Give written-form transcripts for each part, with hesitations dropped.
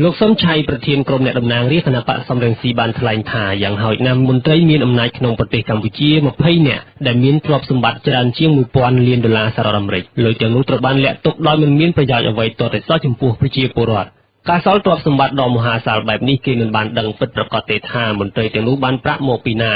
លោកសំឆៃប្រធានក្រុមអ្នកតំណាងរាស្ត្រគណៈបកសំរងស៊ីបានថ្លែងថាយ៉ាងហោចណាស់មន្ត្រីមានអំណាចក្នុងប្រទេសកម្ពុជា20នាក់ដែលមានទ្រព្យសម្បត្តិច្រើនជាង1000លានដុល្លារសហរដ្ឋអាមេរិកលុយទាំងនោះត្រូវបានលាក់ទុកដោយមិនមានប្រយោជន៍អ្វីទាល់តែសោះចំពោះប្រជាពលរដ្ឋការសល់ទ្រព្យសម្បត្តិដ៏មហាសាលបែបនេះគេមិនបានដឹងពិតប្រាកដទេថាមន្ត្រីទាំងនោះបានប្រាក់មកពីណា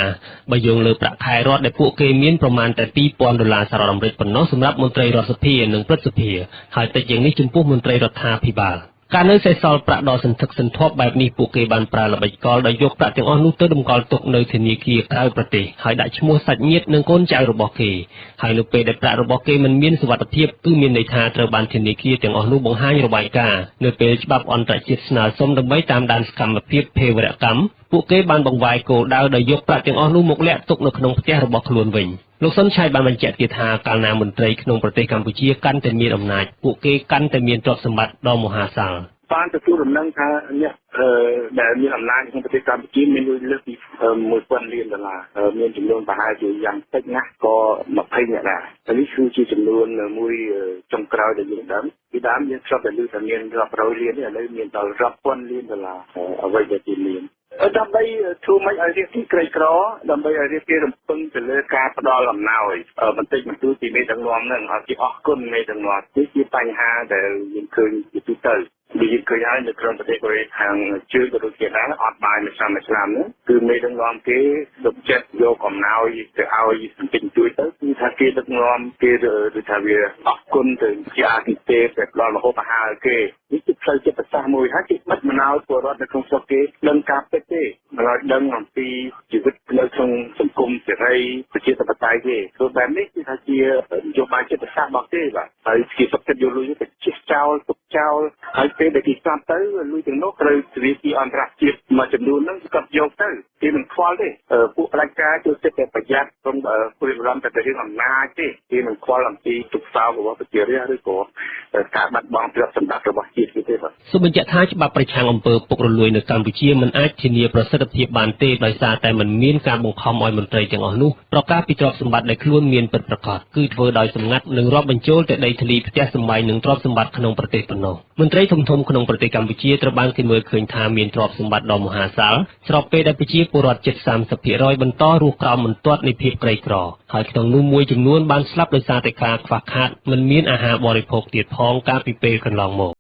បើយោងលើប្រាក់ខែរដ្ឋដែលពួកគេមានប្រមាណតែ$2000សហរដ្ឋអាមេរិកប៉ុណ្ណោះសម្រាប់មន្ត្រីរដ្ឋសភានិងព្រឹទ្ធសភាហើយតិចជាងនេះចំពោះមន្ត្រីរដ្ឋាភិបាលការនៅសេសសល់ប្រាក់ដ៏សន្ធឹកសន្ធាប់បែបនេះពួកគេបានប្រើល្បិចកលដោយយកប្រាក់ទាំងអស់នោះទៅតម្កល់ទុកនៅធនាគារក្រៅប្រទេសហើយដាក់ឈ្មោះសាច់ញាតិនិងកូនចៅរបស់គេហើយនៅពេលដែលប្រាក់របស់គេមិនមានសុវត្ថិភាពគឺមានន័យថាត្រូវបានធនាគារទាំងអស់នោះបង្ហាញរបាយការណ៍នៅពេលច្បាប់អន្តរជាតិស្នើសុំដើម្បីតាមដានសកម្មភាពភេរវកម្មពួកគេបានបង្វែរគោលដៅដោយយកប្រាក់ទាំងអស់នោះមកលាក់ទុកនៅក្នុងផ្ទះរបស់ខ្លួនវិញលោកសុនឆៃបានបញ្ជាក់ទៀតថាកាលណាមន្ត្រីក្នុងប្រទេសកម្ពុជាកាន់តែមានអំណាចពួកគេកាន់តែមានទ្រព្យសម្បត្តិដ៏មហាសាលបានទទួលដំណឹងថាអ្នកដែលមានអំណាចក្នុងប្រទេសកម្ពុជាមានលុយលើសពី$1000លានមានចំនួនប្រហែលជាយ៉ាងតិចណាស់ក៏20នាក់ដែរនេះគឺជាចំនួនមួយចុងក្រោយដែលយើងដឹងពីដើមយើងធ្លាប់តែឮថាមានរាប់រយលានឥឡូវមានដល់រាប់ពាន់លានដុល្លារអ្វីដែលជាមានដើម្បីធ្វើម៉េចឲ្យរាជការក្រីក្រដើម្បីឲ្យរាជការរំពឹងទៅលើការផ្ដល់អំណោយបន្តិចបន្តួចពីមេដឹកនាំនឹងឲ្យគេអរគុណមេដឹកនាំនេះជាបញ្ហាដែលយើងឃើញជាទូទៅវាឃើញហើយនៅក្នុងប្រទេសកូរ៉េខាងជើងក៏ដូចជាដែរអត់បាយមួយឆ្នាំនោះគឺមេដឹកនាំគេដឹកចិត្តយកអំណោយទៅឲ្យបន្តិចបន្តួចទៅគឺថាគេដឹកនាំគេឬថាវាអរគុណទៅជាអាទិទេពទៅដល់មហោបអាហារគេនេះជាផ្លូវចិត្តសាស្ត្រមួយហើយគេបិទមណោយពលរដ្ឋនៅក្នុងស្រុកគេដឹងការពិតទេមិនឲ្យដឹងអំពីជីវិតនៅក្នុងសង្គមសេរីប្រជាធិបតេយ្យទេព្រោះបែបនេះគឺថាជានយោបាយចិត្តសាស្ត្ររបស់គេបាទហើយគេសុខចិត្តយកលុយទៅជិះចោលទុកចោលហើយពេលដែលគេស្លាប់ទៅលុយទាំងនោះត្រូវធនាគារអន្តរជាតិមួយចំនួនហ្នឹងស្កាត់យកទៅគេមិនខ្វល់ទេពួកផ្ដាច់ការចូលចិត្តតែប្រយ័ត្នក្នុងព្រួយបារម្ភតែរឿងអំណាចទេគេមិនខ្វល់អំពីទុកសោរបស់ប្រជារាស្ត្រឬក៏ការបាត់បង់ទ្រព្យសម្បត្តិរបស់ជាតិទេបាទសូមបញ្ជាក់ថាច្បាប់ប្រឆាំងអំពើពុករលួយនៅកម្ពុជាមិនអាចធានាប្រសិទ្ធភាពបានទេដោយសារតែមិនមានការបង្ខំឲ្យមន្ត្រីទាំងអស់នោះប្រកាសពីទ្រព្យសម្បត្តិដែលខ្លួនមានពិតប្រាកដគឺធ្វើដោយសម្ងាត់និងរាប់បញ្ចូលតែដីធ្លីផ្ទះសម្បែងនិងទ្រព្យសម្បត្តិក្នុងប្រទេសប៉ុណ្ណោះមន្ត្រីធំៗក្នុងប្រទេសកម្ពុជាត្រូវបានគេមើលឃើញថាមានទ្រព្យសម្បត្តិដ៏មហាសាលស្របពេលដែលប្រជាពលរដ្ឋជិត30%បន្តរស់ក្រោមបន្ទាត់នៃភាពក្រីក្រហើយក្នុងនោះមួយចំនួនបានស្លាប់ដោយសារតែការខ្វះខាតមិនមានអាហារបរិភោគទៀតផងកាលពីពេលកន្លងមក